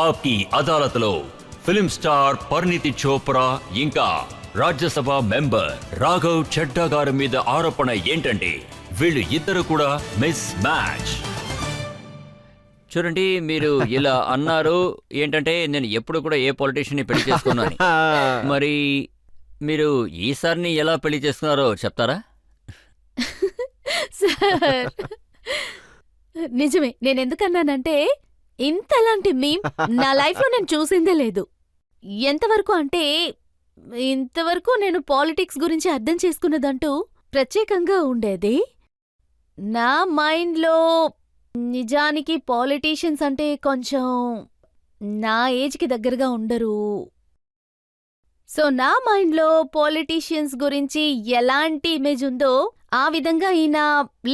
ఆప్కి అదాలత్లో film star Parineeti Chopra ఇంకా Rajya Sabha member Raghav Chadda గారి మీద ఆరోపణ ఏంటంటే వీళ్ళు ఇద్దరు కూడా మిస్ మ్యాచ్. చూడండి, మీరు ఇలా అన్నారు ఏంటంటే నేను ఎప్పుడు కూడా ఏ పొలిటీషియన్ని పెళ్లి చేసుకున్నాను. మరి మీరు ఈసారిని ఎలా పెళ్లి చేసుకున్నారో చెప్తారా? సార్, నిజమే. నేను ఎందుకన్నానంటే ఇంతలాంటి మీమ్ నా లైఫ్లో నేను చూసిందే లేదు. ఎంతవరకు అంటే ఇంతవరకు నేను పాలిటిక్స్ గురించి అర్థం చేసుకున్నదంటూ ప్రత్యేకంగా ఉండేది. నా మైండ్లో నిజానికి పాలిటీషియన్స్ అంటే కొంచెం నా ఏజ్కి దగ్గరగా ఉండరు. సో నా మైండ్లో పాలిటీషియన్స్ గురించి ఎలాంటి ఇమేజ్ ఉందో ఆ విధంగా ఈయన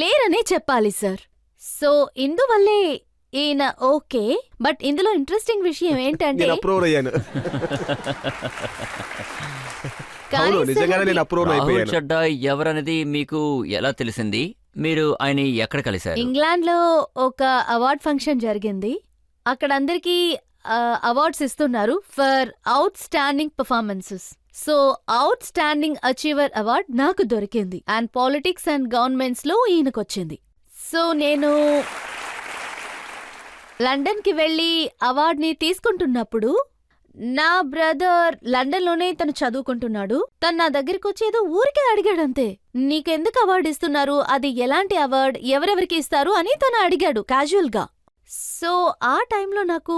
లేరనే చెప్పాలి సార్. సో ఇందువల్లే ఈయన ఓకే. బట్ ఇందులో ఇంట్రెస్టింగ్ విషయం ఏంటంటే రాహుల్ చడ్డా ఎవరనేది మీకు ఎలా తెలిసింది? మీరు ఆయన ఎక్కడ కలిశారు? ఇంగ్లాండ్లో ఒక అవార్డ్ ఫంక్షన్ జరిగింది. అక్కడ అందరికీ అవార్డ్స్ ఇస్తున్నారు for out standing performances. So out standing achiever award నాకు దొరికింది అండ్ పాలిటిక్స్ అండ్ గవర్నమెంట్స్ లో ఈయనకొచ్చింది. సో నేను లండన్కి వెళ్ళి అవార్డ్ని తీసుకుంటున్నప్పుడు నా బ్రదర్ లండన్లోనే తను చదువుకుంటున్నాడు. తను నా దగ్గరికి వచ్చి ఏదో ఊరికే అడిగాడంతే, నీకెందుకు అవార్డు ఇస్తున్నారు, అది ఎలాంటి అవార్డ్, ఎవరెవరికి ఇస్తారు అని తను అడిగాడు క్యాజువల్గా. సో ఆ టైంలో నాకు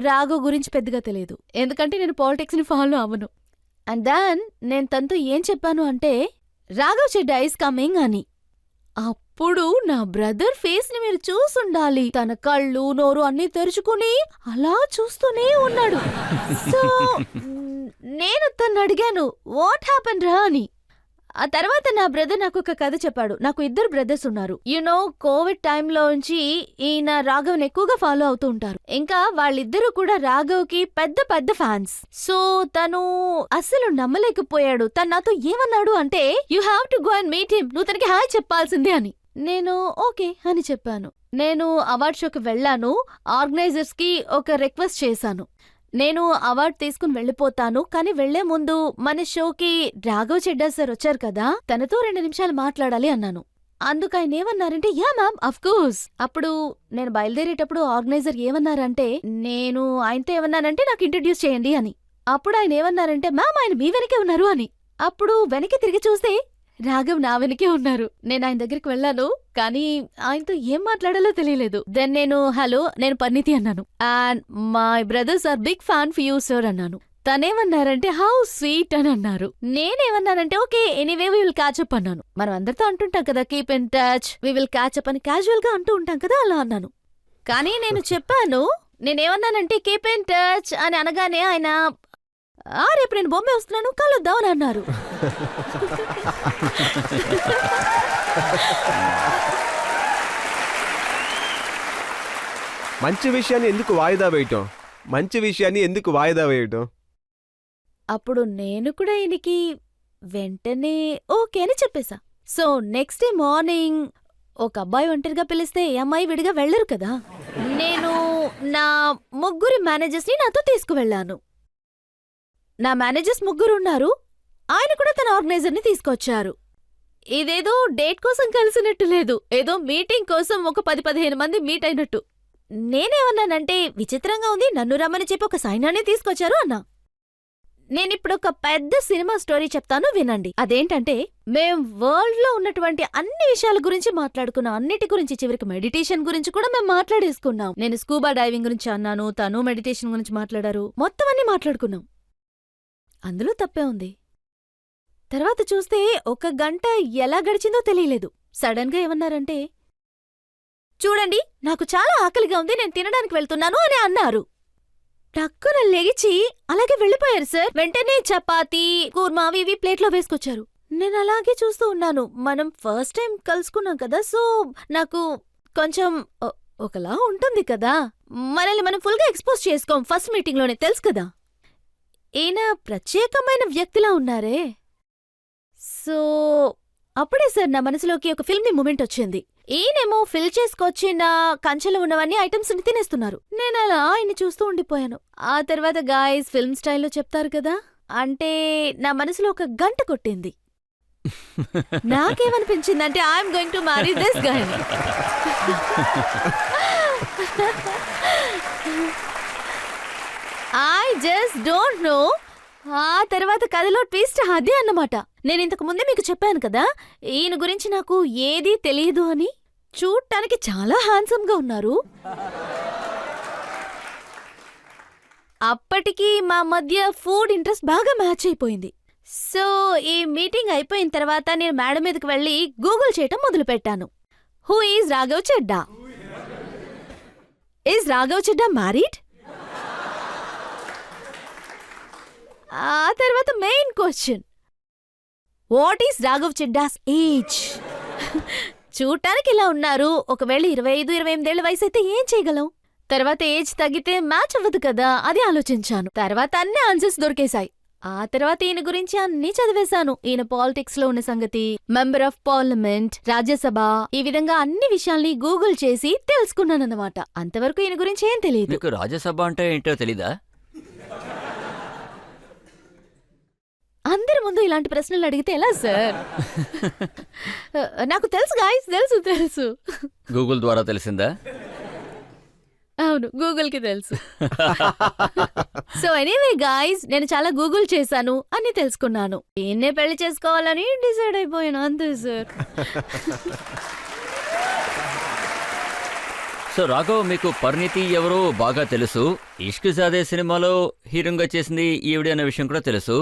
రాఘవ్ గురించి పెద్దగా తెలియదు, ఎందుకంటే నేను పాలిటిక్స్ని ఫాలో అవ్వను. అండ్ దెన్ నేను తనతో ఏం చెప్పాను అంటే రాఘవ్ చెడ్డా ఈస్ కమింగ్ అని. అప్పుడు నా బ్రదర్ ఫేస్ ని మీరు చూసుండాలి. తన కళ్ళు నోరు అన్నీ తెరుచుకుని అలా చూస్తూనే ఉన్నాడు. సో నేను తను అడిగాను, వాట్ హ్యాపెన్ రా అని. ఆ తర్వాత నా బ్రదర్ నాకు ఒక కథ చెప్పాడు. నాకు 2 బ్రదర్స్ ఉన్నారు. కోవిడ్ టైంలోంచి ఈయన రాఘవ్ని ఎక్కువగా ఫాలో అవుతూ ఉంటారు. ఇంకా వాళ్ళిద్దరూ కూడా రాఘవ్కి పెద్ద పెద్ద ఫ్యాన్స్. సో తను అస్సలు నమ్మలేకపోయాడు. తను నాతో ఏమన్నాడు అంటే, you have to go and meet him, నువ్వు తనకి హాయ్ చెప్పాల్సిందే అని. నేను ఓకే అని చెప్పాను. నేను అవార్డ్ షోకి వెళ్ళాను. ఆర్గనైజర్స్ కి ఒక రిక్వెస్ట్ చేశాను, నేను అవార్డు తీసుకుని వెళ్ళిపోతాను, కానీ వెళ్లే ముందు మన షోకి రాఘవ్ చెడ్డా సార్ వచ్చారు కదా, తనతో 2 నిమిషాలు మాట్లాడాలి అన్నాను. అందుకు ఆయన ఏమన్నారంటే, యా మ్యామ్ అఫ్ కోర్స్. అప్పుడు నేను బయలుదేరేటప్పుడు ఆర్గనైజర్ ఏమన్నారంటే, నేను ఆయనతో ఏమన్నానంటే నాకు ఇంట్రడ్యూస్ చేయండి అని. అప్పుడు ఆయన ఏమన్నారంటే, మ్యామ్ ఆయన మీ వెనకే ఉన్నారు అని. అప్పుడు వెనక్కి తిరిగి చూస్తే రాఘవ్ నా వెనకే ఉన్నారు. నేను ఆయన దగ్గరికి వెళ్ళాను, కానీ ఆయనతో ఏం మాట్లాడాలో తెలియలేదు. దెన్ నేను హలో, నేను పరిణీతి అన్నాను. And my brothers are big fan for you sir అన్నాను. తనేమన్నారంటే హౌ స్వీట్ అని అన్నారు. నేనేమన్నానంటే okay anyway we will catch up అన్నాను. మనం అందరితో అంటుంటాం కదా keep in touch, we will catch up అని క్యాజువల్ గా అంటూ ఉంటాం కదా, అలా అన్నాను. కానీ నేను చెప్పాను, నేనేమన్నానంటే కీప్ ఇన్ టచ్ అని అనగానే ఆయన రేపు నేను బొమ్మే వస్తున్నాను కలుద్దాం అని అన్నారు. మంచి విషయాన్ని ఎందుకు వాయిదా వేయటం, మంచి విషయాన్ని ఎందుకు వాయిదా వేయటం? అప్పుడు నేను కూడా ఈయనకి వెంటనే ఓకే అని చెప్పేశా. సో నెక్స్ట్ డే మార్నింగ్ ఒక అబ్బాయి ఒంటరిగా పిలిస్తే ఏ అమ్మాయి విడిగా వెళ్లరు కదా. నేను నా 3 మేనేజర్స్ని నాతో తీసుకువెళ్ళాను. నా మేనేజర్స్ 3 ఉన్నారు. ఆయన కూడా తన ఆర్గనైజర్ని తీసుకొచ్చారు. ఇదేదో డేట్ కోసం కలిసినట్టు లేదు, ఏదో మీటింగ్ కోసం ఒక 10-15 మంది మీట్ అయినట్టు. నేనేమన్నానంటే విచిత్రంగా ఉంది, నన్ను రమ్మని చెప్పి ఒక సైన్యాన్ని తీసుకొచ్చారు అన్నా. నేనిప్పుడు ఒక పెద్ద సినిమా స్టోరీ చెప్తాను వినండి. అదేంటంటే మేం వరల్డ్ లో ఉన్నటువంటి అన్ని విషయాల గురించి మాట్లాడుకున్నాం, అన్నిటి గురించి, చివరికి మెడిటేషన్ గురించి కూడా మేము మాట్లాడేసుకున్నాం. నేను స్కూబా డైవింగ్ గురించి అన్నాను, తను మెడిటేషన్ గురించి మాట్లాడారు, మొత్తం అన్ని మాట్లాడుకున్నాం. అందులో తప్పే ఉంది. తర్వాత చూస్తే 1 గంట ఎలా గడిచిందో తెలియలేదు. సడన్ గా ఏమన్నారంటే, చూడండి నాకు చాలా ఆకలిగా ఉంది, నేను తినడానికి వెళ్తున్నాను అని అన్నారు. టక్కున లేచి అలాగే వెళ్ళిపోయారు సార్. వెంటనే చపాతీ కూర్మా ఇవి ప్లేట్లో వేసుకొచ్చారు. నేను అలాగే చూస్తూ ఉన్నాను. మనం ఫస్ట్ టైం కలుసుకున్నాం కదా, సో నాకు కొంచెం ఒకలా ఉంటుంది కదా, మనల్ని మనం ఫుల్గా ఎక్స్పోజ్ చేసుకోం ఫస్ట్ మీటింగ్ లోనే, తెలుసు కదా. ఈయన ప్రత్యేకమైన వ్యక్తిలా ఉన్నారే. సో అప్పుడే సార్ నా మనసులోకి ఒక ఫిల్మీ మూమెంట్ వచ్చింది. ఈయనేమో ఫిల్ చేసుకొచ్చిన కంచెలో ఉన్నవన్నీ ఐటమ్స్ ని తినేస్తున్నారు. నేను అలా ఆయన్ని చూస్తూ ఉండిపోయాను. ఆ తర్వాత గాయస్ ఫిల్మ్ స్టైల్లో చెప్తారు కదా, అంటే నా మనసులో ఒక గంట కొట్టింది. నాకేమనిపించిందంటే I'm going to marry this guy. I just don't know. ఆ తర్వాత కథలో ట్విస్ట్ అదే అన్నమాట. నేను ఇంతకు ముందే మీకు చెప్పాను కదా, ఈయన గురించి నాకు ఏదీ తెలియదు అని. చూడటానికి చాలా హ్యాండ్సమ్ గా ఉన్నారు. అప్పటికి మా మధ్య ఫుడ్ ఇంట్రెస్ట్ బాగా మ్యాచ్ అయిపోయింది. సో ఈ మీటింగ్ అయిపోయిన తర్వాత నేను మేడ మీదకి వెళ్ళి గూగుల్ చేయటం మొదలుపెట్టాను. Who is Raghav Chadha? Is Raghav Chadha married? ఆ తర్వాత main question, what is Raghav Chadha's age? చూడటానికి ఇలా ఉన్నారు. ఒకవేళ 25-28 వయసు అయితే ఏం చేయగలం? తర్వాత ఏజ్ తగ్గితే మ్యాచ్ అవ్వదు కదా, అది ఆలోచించాను. తర్వాత అన్ని ఆన్సర్స్ దొరికేశాయి. ఆ తర్వాత ఈయన గురించి అన్ని చదివేశాను. ఈయన పాలిటిక్స్ లో ఉన్న సంగతి, మెంబర్ ఆఫ్ పార్లమెంట్, రాజ్యసభ, ఈ విధంగా అన్ని విషయాల్ని గూగుల్ చేసి తెలుసుకున్నానన్నమాట. అంతవరకు ఈయన గురించి ఏం తెలియదు. మీకు రాజ్యసభ అంటే ఏంటో తెలీదా? అందరి ముందు ఇలాంటి ప్రశ్నలు అడిగితే ఎలా సార్? నాకు తెలుసు గాయస్, తెలుసు. గూగుల్ ద్వారా తెలిసిందా? అవును, గూగుల్ కి తెలుసు. సో ఎనీవే గాయస్, నేను చాలా గూగుల్ చేశాను, అన్ని తెలుసుకున్నాను. ఈయన్నే పెళ్లి చేసుకోవాలని డిసైడ్ అయిపోయాను, అంతే సార్. సో రాఘవ్, మీకు పరిణితి ఎవరో బాగా తెలుసు. ఇష్క్ జాదే సినిమాలో హీరోగా చేసింది ఈవిడ అనే విషయం కూడా తెలుసు.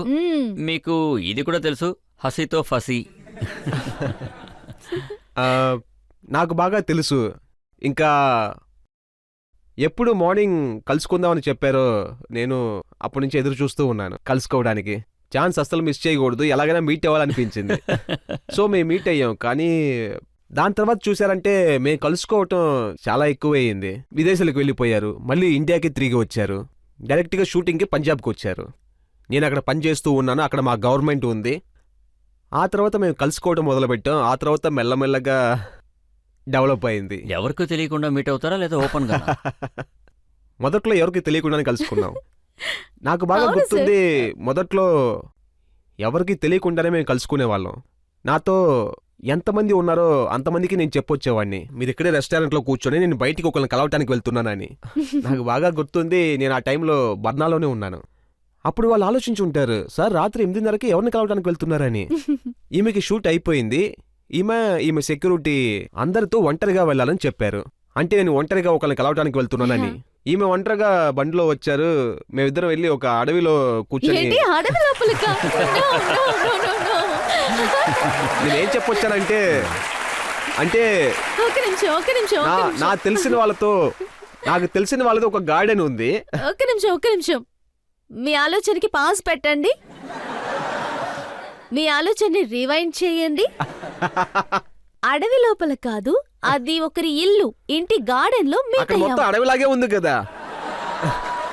మీకు ఇది కూడా తెలుసు, హసీతో ఫసీ. నాకు బాగా తెలుసు. ఇంకా ఎప్పుడు మార్నింగ్ కలుసుకుందామని చెప్పారో నేను అప్పటి నుంచి ఎదురు చూస్తూ ఉన్నాను కలుసుకోవడానికి. ఛాన్స్ అస్సలు మిస్ చేయకూడదు, ఎలాగైనా మీట్ అవ్వాలనిపించింది. సో మేము మీట్ అయ్యాం. కానీ దాని తర్వాత చూసారంటే మేము కలుసుకోవటం చాలా ఎక్కువయ్యింది. విదేశాలకు వెళ్ళిపోయారు, మళ్ళీ ఇండియాకి తిరిగి వచ్చారు. డైరెక్ట్గా షూటింగ్కి పంజాబ్కి వచ్చారు. నేను అక్కడ పని చేస్తూ ఉన్నాను, అక్కడ మా గవర్నమెంట్ ఉంది. ఆ తర్వాత మేము కలుసుకోవడం మొదలుపెట్టాం. ఆ తర్వాత మెల్లమెల్లగా డెవలప్ అయింది. ఎవరికి తెలియకుండా మీట్ అవుతారా లేదా ఓపెన్ గా? మొదట్లో ఎవరికి తెలియకుండానే కలుసుకున్నాం. నాకు బాగా గుర్తుంది, మొదట్లో ఎవరికి తెలియకుండానే మేము కలుసుకునేవాళ్ళం. నాతో ఎంతమంది ఉన్నారో అంతమందికి నేను చెప్పొచ్చేవాడిని, మీరు ఇక్కడే రెస్టారెంట్లో కూర్చొని నేను బయటికి ఒకరిని కలవటానికి వెళ్తున్నానని. నాకు బాగా గుర్తుంది, నేను ఆ టైంలో బర్నాలోనే ఉన్నాను. అప్పుడు వాళ్ళు ఆలోచించి ఉంటారు, సార్ రాత్రి 8:30కి ఎవరిని కలవటానికి వెళ్తున్నారని. ఈమెకి షూట్ అయిపోయింది, ఈమె సెక్యూరిటీ అందరితో ఒంటరిగా వెళ్ళాలని చెప్పారు. అంటే నేను ఒంటరిగా ఒకరిని కలవటానికి వెళ్తున్నానని. ఈమె ఒంటరిగా బండిలో వచ్చారు. మేమిద్దరం వెళ్ళి ఒక అడవిలో కూర్చొని నేనేం చెప్పొచ్చానంటే, అంటే నాకు తెలిసిన వాళ్ళతో ఒక గార్డెన్ ఉంది. ఒక్క నిమిషం, మీ ఆలోచనకి పాజ్ పెట్టండి, మీ ఆలోచనని రివైండ్ చేయండి. అడవి లోపల కాదు, అది ఒకరి ఇల్లు, ఇంటి గార్డెన్ లో అక్కడ మొత్తం అడవిలాగే ఉంది కదా.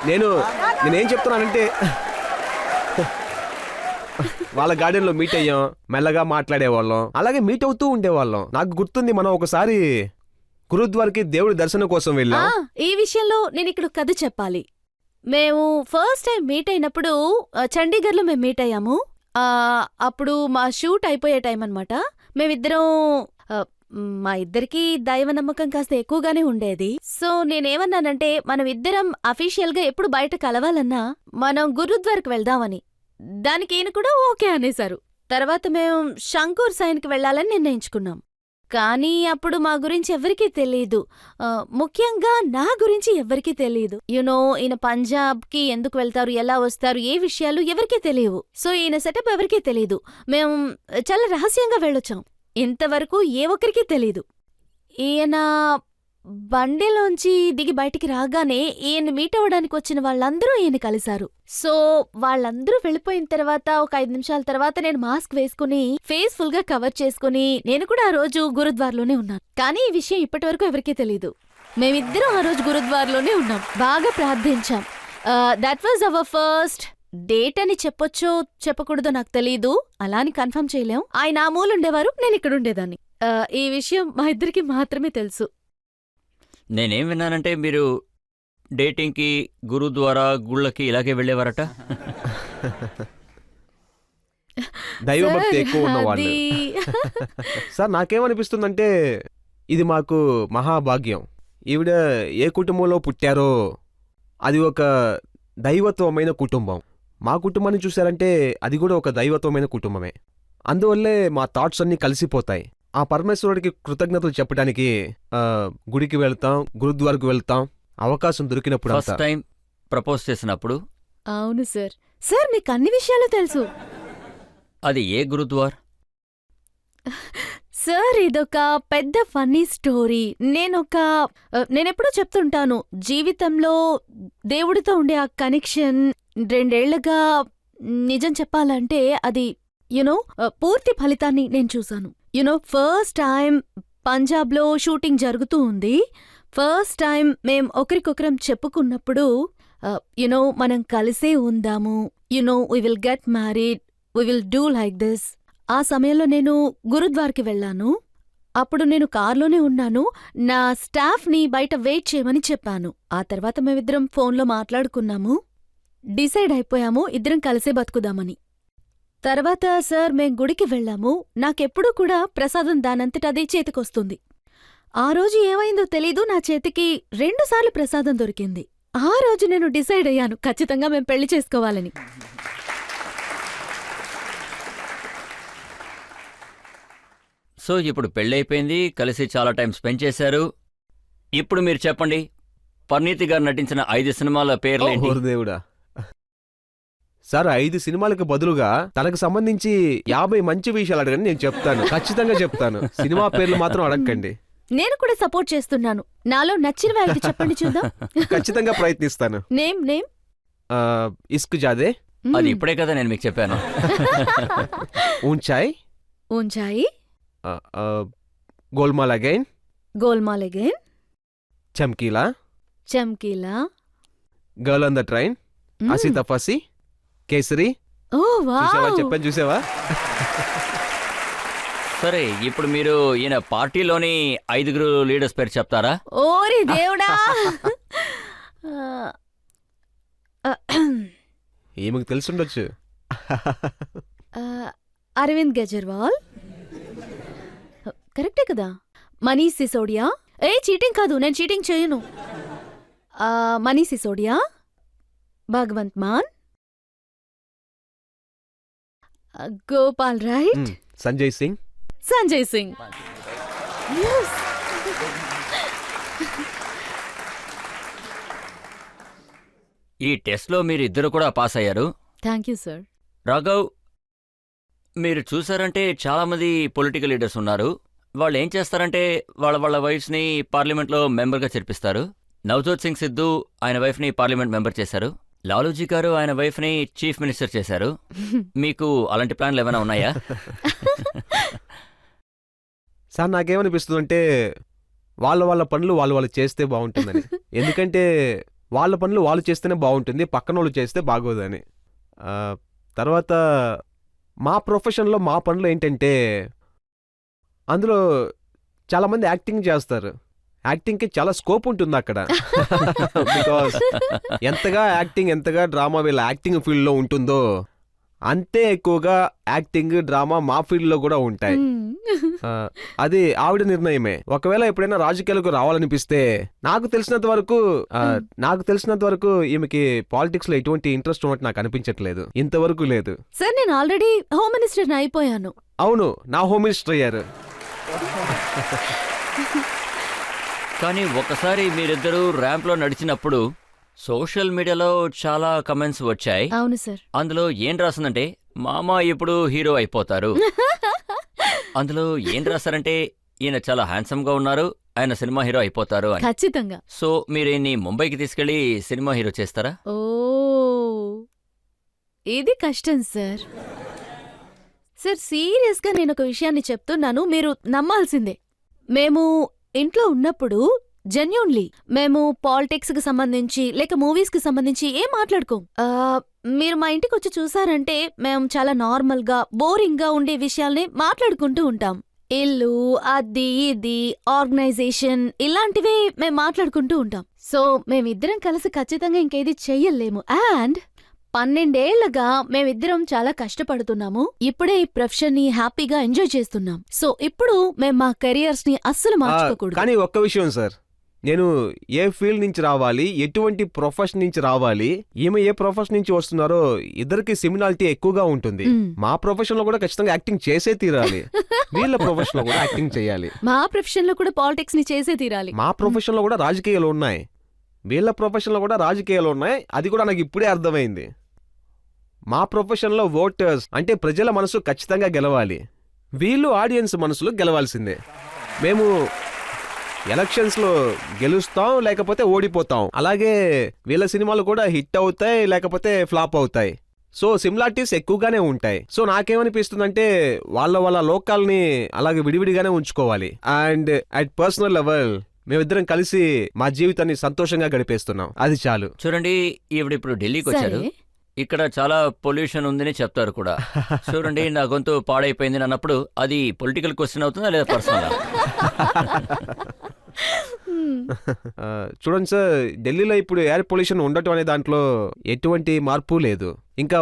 నేనేం చెప్తున్నానంటే, వాళ్ళ గార్డెన్ లో మీట్ అయ్యాం, మెల్లగా మాట్లాడేవాళ్ళం, అలాగే మీట్ అవుతూ ఉండేవాళ్ళం. నాకు గుర్తుంది, మనం ఒకసారి గురుద్వార్కి దేవుడి దర్శనం కోసం వెళ్ళాం. ఈ విషయంలో నేను ఇక్కడ కథ చెప్పాలి. మేము ఫస్ట్ టైం మీట్ అయినప్పుడు చండీగఢ్ లో మేము మీట్ అయ్యాము. అప్పుడు మా షూట్ అయిపోయే టైం అన్నమాట. మేమిద్దరం మా ఇద్దరికి దైవ నమ్మకం కాస్త ఎక్కువగానే ఉండేది. సో నేనేమన్నానంటే, మనం ఇద్దరం అఫీషియల్ గా ఎప్పుడు బయట కలవాలన్నా మనం గురుద్వార్కి వెళ్దామని. దానికి ఈయన కూడా ఓకే అనేశారు. తర్వాత మేము శంకూర్ సైన్కి వెళ్లాలని నిర్ణయించుకున్నాం. కానీ అప్పుడు మా గురించి ఎవరికీ తెలీదు, ముఖ్యంగా నా గురించి ఎవరికీ తెలీదు. యునో, ఈయన పంజాబ్కి ఎందుకు వెళ్తారు, ఎలా వస్తారు, ఏ విషయాలు ఎవరికీ తెలియవు. సో ఈయన సెటప్ ఎవరికీ తెలీదు. మేము చాలా రహస్యంగా వెళ్ళొచ్చాం. ఇంతవరకు ఏ ఒక్కరికి తెలీదు. ఈయన బండిలోంచి దిగి బయటికి రాగానే ఈయన్ని మీట్ అవ్వడానికి వచ్చిన వాళ్ళందరూ ఈయన కలిశారు. సో వాళ్ళందరూ వెళ్ళిపోయిన తర్వాత ఒక 5 నిమిషాల తర్వాత నేను మాస్క్ వేసుకుని ఫేస్ ఫుల్ గా కవర్ చేసుకుని నేను కూడా ఆ రోజు గురుద్వార్లోనే ఉన్నాను. కానీ ఈ విషయం ఇప్పటి వరకు ఎవరికీ తెలీదు. మేమిద్దరం ఆ రోజు గురుద్వార్లోనే ఉన్నాం, బాగా ప్రార్థించాం. That was our first date అని చెప్పొచ్చో చెప్పకూడదో నాకు తెలీదు, అలా అని కన్ఫర్మ్ చేయలేం. ఆయన ఆ మూలుండేవారు, నేను ఇక్కడ ఉండేదాన్ని. ఈ విషయం మా ఇద్దరికి మాత్రమే తెలుసు. నేనేం విన్నానంటే మీరు డేటింగ్కి గురుద్వారా గుళ్ళకి ఇలాగే వెళ్ళేవారట. దైవభక్తి సార్, ఎక్కువ ఉన్న వాళ్ళు. సార్ నాకేమనిపిస్తుందంటే ఇది మాకు మహాభాగ్యం. ఈవిడ ఏ కుటుంబంలో పుట్టారో అది ఒక దైవత్వమైన కుటుంబం. మా కుటుంబాన్ని చూశారంటే అది కూడా ఒక దైవత్వమైన కుటుంబమే. అందువల్లే మా థాట్స్ అన్నీ కలిసిపోతాయి. ఆ పరమేశ్వరుడికి కృతజ్ఞతలు చెప్పడానికి గుడికి వెళ్తాం, గురుద్వారకు వెళ్తాం, అవకాశం దొరికినప్పుడు ఫస్ట్ అంతా. టైం ప్రపోజ్ చేసినప్పుడు అవును సార్. సార్ మీకు అన్ని విషయాలు తెలుసు. అది ఏ గురుద్వార్? సార్ ఇదొక పెద్ద ఫన్నీ స్టోరీ. నేనెప్పుడూ చెప్తుంటాను, జీవితంలో దేవుడితో ఉండే ఆ కనెక్షన్ 2 ఏళ్లుగా నిజం చెప్పాలంటే అది పూర్తి ఫలితాన్ని నేను చూశాను. ఫస్ట్ టైం పంజాబ్లో షూటింగ్ జరుగుతూ ఉంది. ఫస్ట్ టైం మేం ఒకరికొకరం చెప్పుకున్నప్పుడు మనం కలిసే ఉందాము, we will get married, we will do like this. ఆ సమయంలో నేను గురుద్వార్కి వెళ్ళాను. అప్పుడు నేను కార్లోనే ఉన్నాను. నా స్టాఫ్ని బయట వెయిట్ చేయమని చెప్పాను. ఆ తర్వాత మేమిద్దరం ఫోన్లో మాట్లాడుకున్నాము. డిసైడ్ అయిపోయాము ఇద్దరం కలిసే బతుకుదామని. తర్వాత సార్ మేం గుడికి వెళ్ళాము. నాకెప్పుడూ కూడా ప్రసాదం దానంతటదే చేతికొస్తుంది. ఆ రోజు ఏమైందో తెలీదు, నా చేతికి 2 సార్లు ప్రసాదం దొరికింది. ఆ రోజు నేను డిసైడ్ అయ్యాను ఖచ్చితంగా మేం పెళ్లి చేసుకోవాలని. సో ఇప్పుడు పెళ్ళైపోయింది, కలిసి చాలా టైం స్పెండ్ చేశారు. ఇప్పుడు మీరు చెప్పండి, పరిణీతి గారు నటించిన 5 సినిమాల పేర్లేంటి? ఓ దేవుడా. సార్ 5 సినిమాలకు బదులుగా తనకు సంబంధించి 50 మంచి విషయాలు అడగండి, నేను చెప్తాను, ఖచ్చితంగా చెప్తాను. సినిమా పేర్లు మాత్రం అడగండి. నేను కూడా సపోర్ట్ చేస్తున్నాను. నాలో నచ్చిన వాళ్ళకి చెప్పండి చూద్దాం. ఖచ్చితంగా ప్రయత్నిస్తాను. నేమ్ ఇస్క్ జాదే, అది ఇప్పుడే కదా నేను మీకు చెప్పాను. Uunchai, Uunchai, Golmaal again, Golmaal again, Chamkila, Chamkila, Girl on the Train, అసి తఫాసి, కేసరి. ఓ చూసావా, వావ్. చెప్పాను చూసావా. సరే, ఇప్పుడు మీరు ఈయన పార్టీలోని 5 లీడర్స్ పేరు చెప్తారా? ఓరి దేవుడా. ఏమికి తెలుసుండొచ్చు. అరవింద్ గెజర్వాల్ కరెక్టే కదా. మనీష్ సిసోడియా. చీటింగ్ కాదు, నేను చీటింగ్ చేయను. మనీష్ సిసోడియా, భగవంత్ మాన్, గోపాల్ రైట్, సంజయ్ సింగ్, సంజయ్ సింగ్. ఈ టెస్ట్లో మీరు ఇద్దరు కూడా పాస్ అయ్యారు. Thank you sir. రాఘవ్, మీరు చూసారంటే చాలామంది పొలిటికల్ లీడర్స్ ఉన్నారు. వాళ్ళు ఏం చేస్తారంటే వాళ్ళ వైఫ్స్ని పార్లమెంట్లో మెంబర్గా చేర్పిస్తారు. నవజోత్ సింగ్ సిద్ధు ఆయన వైఫ్ని పార్లమెంట్ మెంబర్ చేశారు. లాలూజీ గారు ఆయన వైఫ్ని చీఫ్ మినిస్టర్ చేశారు. మీకు అలాంటి ప్లాన్లు ఏమైనా ఉన్నాయా? సార్ నాకేమనిపిస్తుందంటే వాళ్ళ పనులు వాళ్ళు చేస్తే బాగుంటుందని. ఎందుకంటే వాళ్ళ పనులు వాళ్ళు చేస్తేనే బాగుంటుంది, పక్కన వాళ్ళు చేస్తే బాగోదని. తర్వాత మా ప్రొఫెషన్లో మా పనులు ఏంటంటే అందులో చాలామంది యాక్టింగ్ చేస్తారు. యాక్టింగ్కి చాలా స్కోప్ ఉంటుంది అక్కడ. బికాస్ ఎంతగా డ్రామా వీళ్ళ యాక్టింగ్ ఫీల్డ్లో ఉంటుందో అంతే ఎక్కువగా యాక్టింగ్ డ్రామా మా ఫీల్డ్లో కూడా ఉంటాయి. అది ఆవిడ నిర్ణయమే. ఒకవేళ ఎప్పుడైనా రాజకీయాలకు రావాలనిపిస్తే నాకు తెలిసినంత వరకు ఈమెకి పాలిటిక్స్ లో ఎటువంటి ఇంట్రెస్ట్ ఉన్నట్టు నాకు అనిపించట్లేదు, ఇంతవరకు లేదు. సార్ నేను ఆల్రెడీ హోమ్ మినిస్టర్ అయిపోయాను. అవును, నా హోమ్ మినిస్టర్ అయ్యారు. కానీ ఒకసారి మీరిద్దరూ ర్యాంప్లో నడిచినప్పుడు సోషల్ మీడియాలో చాలా కమెంట్స్ వచ్చాయి. అవును సార్. అందులో ఏం రాసిందంటే మామ ఇప్పుడు హీరో అయిపోతారు. అందులో ఏం రాశారంటే ఈయన చాలా హ్యాండ్సమ్ గా ఉన్నారు, ఆయన సినిమా హీరో అయిపోతారు అని. ఖచ్చితంగా. సో మీరు ఈయన్ని ముంబైకి తీసుకెళ్లి సినిమా హీరో చేస్తారా? ఓ ఇది కష్టం సార్. సార్ సీరియస్గా నేను ఒక విషయాన్ని చెప్తున్నాను, మీరు నమ్మాల్సిందే. మేము ఇంట్లో ఉన్నప్పుడు జెన్యూన్లీ మేము పాలిటిక్స్ కి సంబంధించి లేక మూవీస్ కి సంబంధించి ఏం మాట్లాడుకోం. మీరు మా ఇంటికి వచ్చి చూసారంటే మేము చాలా నార్మల్ గా బోరింగ్ గా ఉండే విషయాల్ని మాట్లాడుకుంటూ ఉంటాం. ఇల్లు, అది ఇది, ఆర్గనైజేషన్ ఇలాంటివే మేము మాట్లాడుకుంటూ ఉంటాం. సో మేమిద్దరం కలిసి ఖచ్చితంగా ఇంకేది చెయ్యలేము. అండ్ 12 ఏళ్లుగా మేమిద్దరం చాలా కష్టపడుతున్నాము. ఇప్పుడే ఈ ప్రొఫెషన్ ని హ్యాపీగా ఎంజాయ్ చేస్తున్నాం. సో ఇప్పుడు మేము మా కెరియర్స్ ని అస్సలు మార్చుకోకూడదు. కానీ ఒక్క విషయం సార్, నేను ఏ ఫీల్డ్ నుంచి రావాలి, ఎటువంటి ప్రొఫెషన్ నుంచి రావాలి, ఈమె ఏ ప్రొఫెషన్ నుంచి వస్తున్నారో ఇద్దరికి సిమిలారిటీ ఎక్కువగా ఉంటుంది. మా ప్రొఫెషన్ లో కూడా ఖచ్చితంగా యాక్టింగ్ చేసే తీరాలి, వీళ్ళ ప్రొఫెషన్ లో కూడా యాక్టింగ్ చేయాలి. మా ప్రొఫెషన్ లో కూడా పాలిటిక్స్ ని చేసే తీరాలి. మా ప్రొఫెషన్ లో కూడా రాజకీయాలు ఉన్నాయి, వీళ్ళ ప్రొఫెషన్ లో కూడా రాజకీయాలు ఉన్నాయి. అది కూడా నాకు ఇప్పుడే అర్థమైంది. మా ప్రొఫెషన్ లో ఓటర్స్ అంటే ప్రజల మనసు ఖచ్చితంగా గెలవాలి, వీళ్ళు ఆడియన్స్ మనసులు గెలవాల్సిందే. మేము ఎలక్షన్స్ లో గెలుస్తాం లేకపోతే ఓడిపోతాం. అలాగే వీళ్ళ సినిమాలు కూడా హిట్ అవుతాయి లేకపోతే ఫ్లాప్ అవుతాయి. సో సిమిలారిటీస్ ఎక్కువగానే ఉంటాయి. సో నాకేమనిపిస్తుందంటే వాళ్ళ లోకాల్ని అలాగే విడివిడిగానే ఉంచుకోవాలి. అండ్ అట్ పర్సనల్ లెవెల్ మేమిద్దరం కలిసి మా జీవితాన్ని సంతోషంగా గడిపేస్తున్నాం, అది చాలు. చూడండి, ఇప్పుడు ఢిల్లీకి వచ్చారు. సరే. ఇక్కడ చాలా పొల్యూషన్ ఉందని చెప్తారు కూడా. చూడండి, నా గొంతు పాడైపోయింది అన్నప్పుడు అది పొలిటికల్ క్వశ్చన్ అవుతుందా లేదా పర్సనల్? చూడండి సార్, ఢిల్లీలో ఇప్పుడు ఎయిర్ పొల్యూషన్ ఉండటం అనే దాంట్లో ఎటువంటి మార్పు లేదు. ఇంకా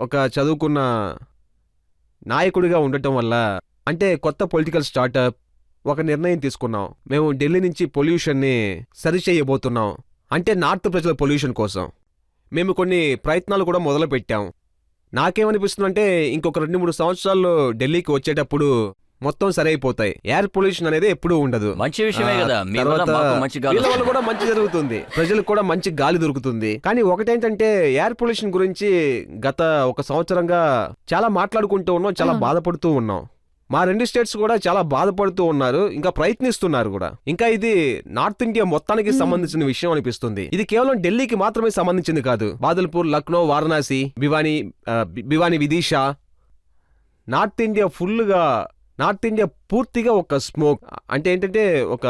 ఒక చదువుకున్న నాయకుడిగా ఉండటం వల్ల, అంటే కొత్త పొలిటికల్ స్టార్టప్ ఒక నిర్ణయం తీసుకున్నాం. మేము ఢిల్లీ నుంచి పొల్యూషన్ని సరిచేయబోతున్నాం, అంటే నార్త్ ప్రజల పొల్యూషన్ కోసం మేము కొన్ని ప్రయత్నాలు కూడా మొదలు పెట్టాం. నాకేమనిపిస్తుందంటే ఇంకొక 2-3 సంవత్సరాల్లో ఢిల్లీకి వచ్చేటప్పుడు మొత్తం సరైపోతాయి. ఎయిర్ పొల్యూషన్ అనేది ఎప్పుడూ ఉండదు. మంచి విషయమే కదా, మీ వల్ల తర్వాత మాకు మంచి గాలి వీళ్ళ వల్ల కూడా మంచి జరుగుతుంది, ప్రజలకు కూడా మంచి గాలి దొరుకుతుంది. కానీ ఒకటేంటంటే ఎయిర్ పొల్యూషన్ గురించి గత 1 సంవత్సరంగా చాలా మాట్లాడుకుంటూ ఉన్నాం, చాలా బాధపడుతూ ఉన్నాం. మా 2 స్టేట్స్ కూడా చాలా బాధపడుతూ ఉన్నారు, ఇంకా ప్రయత్నిస్తున్నారు కూడా. ఇంకా ఇది నార్త్ ఇండియా మొత్తానికి సంబంధించిన విషయం అనిపిస్తుంది. ఇది కేవలం ఢిల్లీకి మాత్రమే సంబంధించింది కాదు. బాదల్పూర్, లక్నో, వారణాసి, భివానీ, విదిశా, నార్త్ ఇండియా పూర్తిగా ఒక స్మోక్, అంటే ఏంటంటే ఒక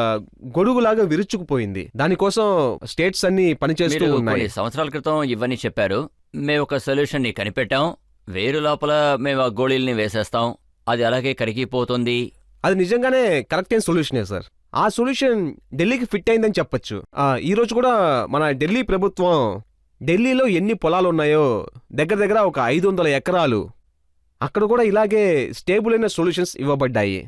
గొడుగులాగా విరుచుకుపోయింది. దానికోసం స్టేట్స్ అన్ని పనిచేస్తూ మీరు ఉన్నాయి. కొన్ని సంవత్సరాల క్రితం ఇవన్నీ చెప్పారు. మేము ఒక సొల్యూషన్ ని కనిపెట్టాం. వేరు లోపల మేము ఆ గోళీల్ని వేసేస్తాం, అది అలాగే కరిగిపోతుంది. అది నిజంగానే కరెక్ట్ అయిన సొల్యూషనే సార్. ఆ సొల్యూషన్ ఢిల్లీకి ఫిట్ అయిందని చెప్పొచ్చు. ఈ రోజు కూడా మన ఢిల్లీ ప్రభుత్వం ఢిల్లీలో ఎన్ని పొలాలు ఉన్నాయో దగ్గర ఒక 500 ఎకరాలు, అక్కడ కూడా ఇలాగే స్టేబుల్ అయిన సొల్యూషన్స్ ఇవ్వబడ్డాయి.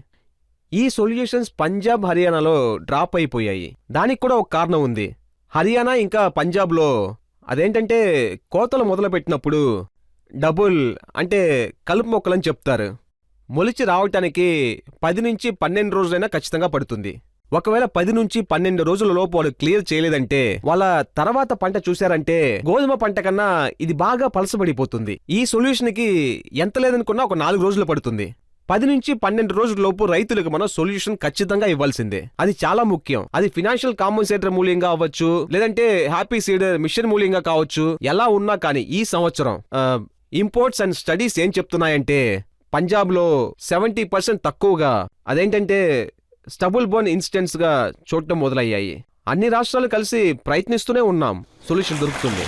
ఈ సొల్యూషన్స్ పంజాబ్, హర్యానాలో డ్రాప్ అయిపోయాయి. దానికి కూడా ఒక కారణం ఉంది. హర్యానా ఇంకా పంజాబ్లో అదేంటంటే కోతలు మొదలుపెట్టినప్పుడు డబుల్ అంటే కలుపు మొక్కలని చెప్తారు. మొలిచి రావటానికి 10 నుంచి 12 రోజులైనా ఖచ్చితంగా పడుతుంది. ఒకవేళ 10 నుంచి 12 రోజుల లోపు వాళ్ళు క్లియర్ చేయలేదంటే వాళ్ళ తర్వాత పంట చూశారంటే గోధుమ పంట కన్నా ఇది బాగా పలసబడిపోతుంది. ఈ సొల్యూషన్ కి ఎంత లేదనుకున్నా ఒక 4 రోజులు పడుతుంది. 10 నుంచి 12 రోజుల లోపు రైతులకు మనం సొల్యూషన్ ఖచ్చితంగా ఇవ్వాల్సిందే. అది చాలా ముఖ్యం. అది ఫినాన్షియల్ కాంపన్సేటర్ మూల్యంగా అవ్వచ్చు, లేదంటే హ్యాపీ సీడర్ మిషన్ మూల్యంగా కావచ్చు. ఎలా ఉన్నా కానీ ఈ సంవత్సరం ఇంపోర్ట్స్ అండ్ స్టడీస్ ఏం చెప్తున్నాయంటే పంజాబ్లో 70% తక్కువగా అదేంటంటే స్టబుల్ బోన్ ఇన్సిడెంట్స్ గా చూడటం మొదలయ్యాయి. అన్ని రాష్ట్రాలు కలిసి ప్రయత్నిస్తూనే ఉన్నాం, సొల్యూషన్ దొరుకుతుంది.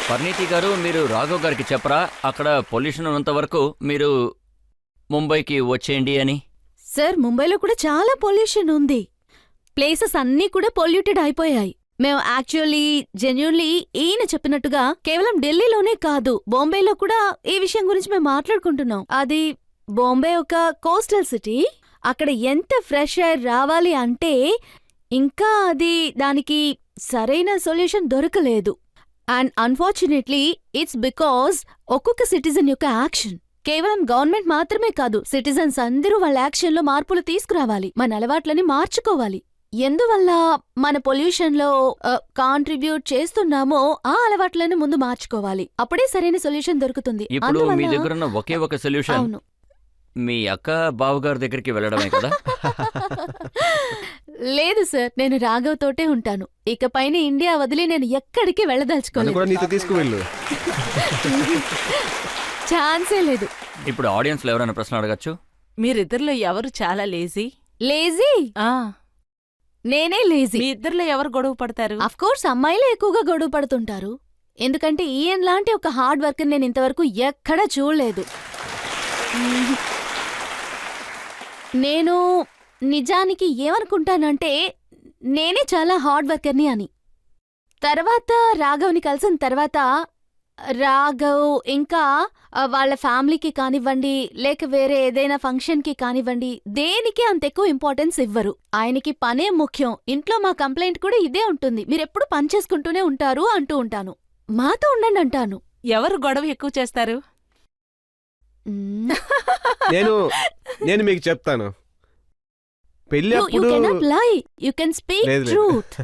పరిణీతి గారు, మీరు రాఘవ్ గారికి చెప్పరా అక్కడ పొల్యూషన్ ఉన్నంత వరకు మీరు ముంబైకి వచ్చేయండి అని? సార్, ముంబైలో కూడా చాలా పొల్యూషన్ ఉంది. ప్లేసెస్ అన్నీ కూడా పొల్యూటెడ్ అయిపోయాయి. మేము యాక్చువల్లీ జెన్యూన్లీ ఈయన చెప్పినట్టుగా కేవలం ఢిల్లీలోనే కాదు, బాంబేలో కూడా ఈ విషయం గురించి మేము మాట్లాడుకుంటున్నాం. అది బాంబే ఒక కోస్టల్ సిటీ. అక్కడ ఎంత ఫ్రెష్ ఎయిర్ రావాలి అంటే ఇంకా దానికి సరైన సొల్యూషన్ దొరకలేదు. అండ్ అన్ఫార్చునేట్లీ ఇట్స్ బికాజ్ ఒక్కొక్క సిటిజన్ యొక్క యాక్షన్. కేవలం గవర్నమెంట్ మాత్రమే కాదు, సిటిజన్స్ అందరూ వాళ్ళ యాక్షన్లో మార్పులు తీసుకురావాలి, మన అలవాట్లని మార్చుకోవాలి. ఎందువల్ల మన పొల్యూషన్ లో కాంట్రిబ్యూట్ చేస్తున్నామో ఆ అలవాట్లను ముందు మార్చుకోవాలి, అప్పుడే సరైన సొల్యూషన్ దొరుకుతుంది. ఇప్పుడు మీ దగ్గర ఉన్న ఒకే ఒక సొల్యూషన్ అవును, మీ అక్క బావగారి దగ్గరికి వెళ్ళడమే కదా? లేదు సార్, నేను రాఘవ్ తోటే ఉంటాను. ఇకపైన ఇండియా వదిలి నేను ఎక్కడికి వెళ్ళదలుచుకోలేదు. తీసుకువెళ్ళు. ఛాన్సే లేదు. ఇప్పుడు ఆడియన్స్ లో ఎవరైనా ప్రశ్న అడగచ్చు. మీరిద్దరిలో ఎవరు చాలా లేజీ? లేజీ? నేనే లేజీ. మీ ఇద్దరిలో ఎవరు గొడవ పడతారు? అఫ్ కోర్స్ అమ్మాయిలే ఎక్కువగా గొడవ పడుతుంటారు. ఎందుకంటే ఈయన లాంటి ఒక హార్డ్ వర్క్ నేను ఇంతవరకు ఎక్కడా చూడలేదు. నేను నిజానికి ఏమనుకుంటానంటే నేనే చాలా హార్డ్ వర్కర్ని అని. తర్వాత రాఘవ్ని కలిసిన తర్వాత రాఘవ్ ఇంకా వాళ్ళ ఫ్యామిలీకి కానివ్వండి, లేక వేరే ఏదైనా ఫంక్షన్కి కానివ్వండి, దేనికి అంత ఎక్కువ ఇంపార్టెన్స్ ఇవ్వరు. ఆయనకి పనే ముఖ్యం. ఇంట్లో మా కంప్లైంట్ కూడా ఇదే ఉంటుంది, మీరెప్పుడు పని చేసుకుంటూనే ఉంటారు అంటూ ఉంటాను. మాతో ఉండండి అంటాను. ఎవరు గొడవ ఎక్కువ చేస్తారు? మ్మ్. నేను మీకు చెప్తాను. పెళ్లి You అప్పుడు cannot lie. You can speak లేదు, లేదు. truth.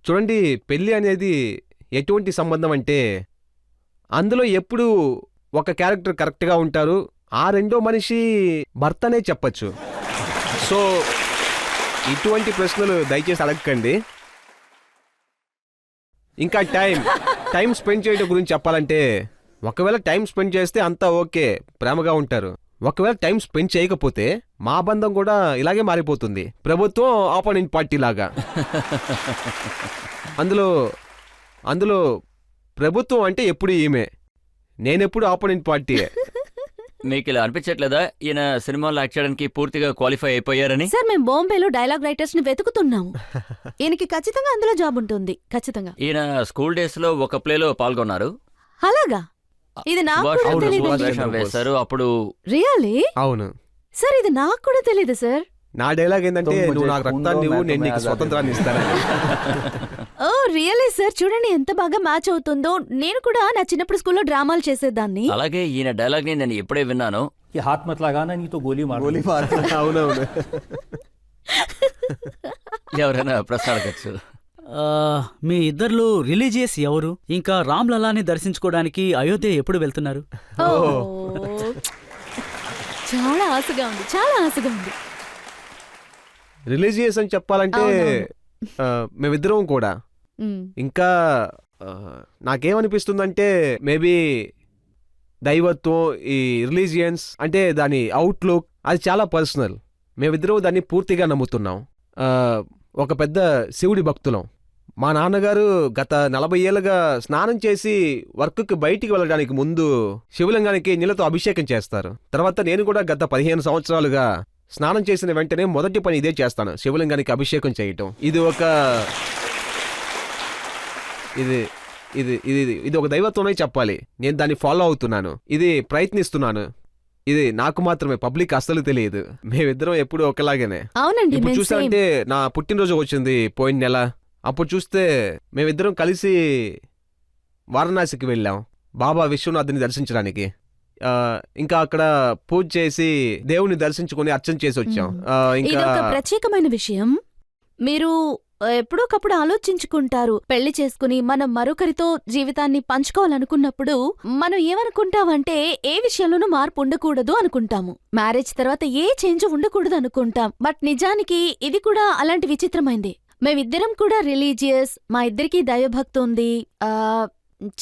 చూడండి, పెళ్లి అనేది ఎటువంటి సంబంధం అంటే అందులో ఎప్పుడు ఒక క్యారెక్టర్ కరెక్ట్గా ఉంటారు, ఆ రెండో మనిషి భర్తనే చెప్పచ్చు. సో ఇటువంటి ప్రశ్నలు దయచేసి అడగకండి. ఇంకా టైం స్పెండ్ చేయడం గురించి చెప్పాలంటే, ఒకవేళ టైం స్పెండ్ చేస్తే అంతా ఓకే, ప్రేమగా ఉంటారు. ఒకవేళ టైం స్పెండ్ చేయకపోతే మా బంధం కూడా ఇలాగే మారిపోతుంది, ప్రభుత్వం ఆపోనెంట్ పార్టీ లాగా. అందులో ప్రభుత్వం అంటే ఎప్పుడు ఈమె, నేనెప్పుడు ఆపోనెంట్ పార్టీయే. మీకు ఇలా అనిపించట్లేదా ఈయన సినిమాలో యాక్ట్ చేయడానికి పూర్తిగా క్వాలిఫై అయిపోయారని? సార్, మేము బాంబేలో డైలాగ్ రైటర్స్ ని వెతుకుతున్నాము. ఈయనకి ఖచ్చితంగా అందులో జాబ్ ఉంటుంది, ఖచ్చితంగా. ఈయన స్కూల్ డేస్ లో ఒక ప్లేలో పాల్గొన్నారు. అలాగా? ఇది నాకు సుభాష్ కూడా అవును, తెలీదు. సుభాష్ వేషం వేశారు. అప్పుడు రియల్లీ? అవును, సార్, ఇది నాకు కూడా తెలీదు సార్. నా డైలాగ్ ఏంటంటే, నువ్వు నాకు రక్తాన్ని ఇవ్వు, నేను నీకు స్వతంత్రాన్ని ఇస్తానని. ఓ రియల్లీ సార్, చూడండి ఎంత బాగా మ్యాచ్ అవుతుందో. నేను కూడా నా చిన్నప్పుడు స్కూల్లో డ్రామాలు చేసేదాన్ని. అలాగే ఈయన డైలాగ్ ని నేను ఎప్పుడే విన్నాను. कि हाथ मत लगाना नहीं तो गोली मार అవునవును. ఎవరైనా ప్రశ్న అడగచ్చు. మీ ఇద్దర్లో రిలీజియస్ ఎవరు? ఇంకా రామ్ లలాని దర్శించుకోవడానికి అయోధ్య ఎప్పుడు వెళ్తున్నారు? ఓ, చాలా ఆశగా ఉంది, చాలా ఆశగా ఉంది. రిలీజియస్ అని చెప్పాలంటే మేమిద్దరం కూడా. మ్. ఇంకా నాకేమనిపిస్తుందంటే, మేబీ దైవత్వం, ఈ రిలీజియన్స్ అంటే దాని అవుట్లుక్ అది చాలా పర్సనల్. మేమిద్దరం దాన్ని పూర్తిగా నమ్ముతున్నాం. ఒక పెద్ద శివుడి భక్తులం. మా నాన్నగారు గత 40 ఏళ్ళుగా స్నానం చేసి వర్క్కి బయటికి వెళ్ళడానికి ముందు శివలింగానికి నీళ్ళతో అభిషేకం చేస్తారు. తర్వాత నేను కూడా గత 15 సంవత్సరాలుగా స్నానం చేసిన వెంటనే మొదటి పని ఇదే చేస్తాను, శివలింగానికి అభిషేకం చేయటం. ఇది ఒక దైవత్వమే చెప్పాలి. నేను దాన్ని ఫాలో అవుతున్నాను, ఇది ప్రయత్నిస్తున్నాను. ఇది నాకు మాత్రమే, పబ్లిక్ అస్సలు తెలియదు. మేమిద్దరం ఎప్పుడు ఒకలాగేనే. అవునండి, ఇప్పుడు మేము చూసారంటే నా పుట్టినరోజు వచ్చింది పోయిన నెల. అప్పుడు చూస్తే మేమిద్దరం కలిసి వారణాసికి వెళ్ళాం బాబా విశ్వనాథుని దర్శించడానికి. ఇంకా అక్కడ పూజ చేసి దేవుని దర్శించుకుని అర్చన చేసి వచ్చాం. ఇంకా ఇదొక ప్రత్యేకమైన విషయం. మీరు ఎప్పుడోకప్పుడు ఆలోచించుకుంటారు, పెళ్లి చేసుకుని మనం మరొకరితో జీవితాన్ని పంచుకోవాలనుకున్నప్పుడు మనం ఏమనుకుంటామంటే ఏ విషయంలోనూ మార్పు ఉండకూడదు అనుకుంటాము. మ్యారేజ్ తర్వాత ఏ చేంజ్ ఉండకూడదు అనుకుంటాం. బట్ నిజానికి ఇది కూడా అలాంటి విచిత్రమైంది. మేమిద్దరం కూడా రిలీజియస్, మా ఇద్దరికీ దైవభక్తి ఉంది,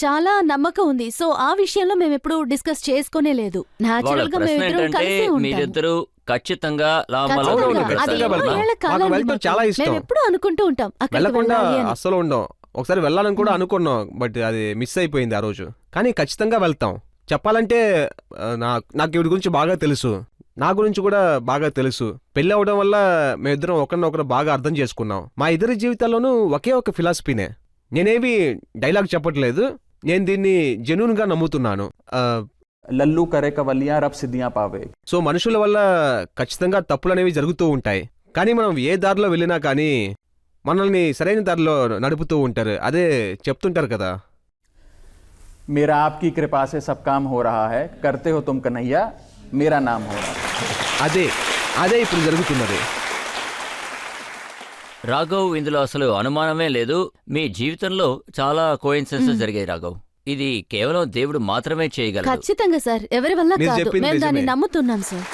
చాలా నమ్మకం ఉంది. సో ఆ విషయంలో మేమెప్పుడు డిస్కస్ చేసుకునే లేదు. వాళ్ళ న్యాచురల్ గా ప్రశ్న మేమిద్దరం ఏంటంటే కలిసే ఉంటాము. మీరిద్దరూ ఖచ్చితంగా ఖచ్చితంగా. అవునవును, అది ఖచ్చితంగా ఎన్నో వెళ్తాం. ఏళ్ల మాకు కాలానికి వెళ్ళటం చాలా మాకు. ఇష్టం. మేము ఎప్పుడూ అనుకుంటూ ఉంటాం అక్కడికి వెళ్ళకుండా వెళ్ళాలి అని. అస్సలు ఉండం. ఒకసారి వెళ్ళాలని కూడా అనుకున్నాం, బట్ అది మిస్ అయిపోయింది ఆ రోజు. కానీ ఖచ్చితంగా వెళ్తాం. చెప్పాలంటే నాకు వీడి గురించి బాగా తెలుసు, నా గురించి కూడా బాగా తెలుసు. పెళ్ళి అవడం వల్ల మేమిద్దరం ఒకరినొకరు బాగా అర్థం చేసుకున్నాం. మా ఇద్దరి జీవితాల్లోనూ ఒకే ఒక ఫిలాసఫీనే. నేనేవి డైలాగ్ చెప్పట్లేదు, నేను దీన్ని జెన్యూన్ గా నమ్ముతున్నాను. लल्लू करे कवलियां रब सिद्धियां पावे। సో మనుషుల వల్ల ఖచ్చితంగా తప్పులనేవి జరుగుతూ ఉంటాయి. కానీ మనం ఏ దారిలో వెళ్ళినా కానీ మనల్ని సరైన దారిలో నడుపుతూ ఉంటారు. అదే చెప్తుంటారు కదా. मेरा आपकी कृपा से सब काम हो रहा है, करते हो तुम कन्हैया, मेरा नाम हो रहा है। అదే ఇప్పుడు జరుగుతున్నది. రాఘవ్, ఇందులో అసలు అనుమానమే లేదు. మీ జీవితంలో చాలా కోయిన్సిడెన్సెస్ జరిగాయి రాఘవ్. ఇది కేవలం దేవుడు మాత్రమే చేయగలడు. ఖచ్చితంగా సార్, ఎవరి వల్ల మీరు కాదు. చెప్పింది మేము దాన్ని నిజమే. నమ్ముతున్నాం సార్.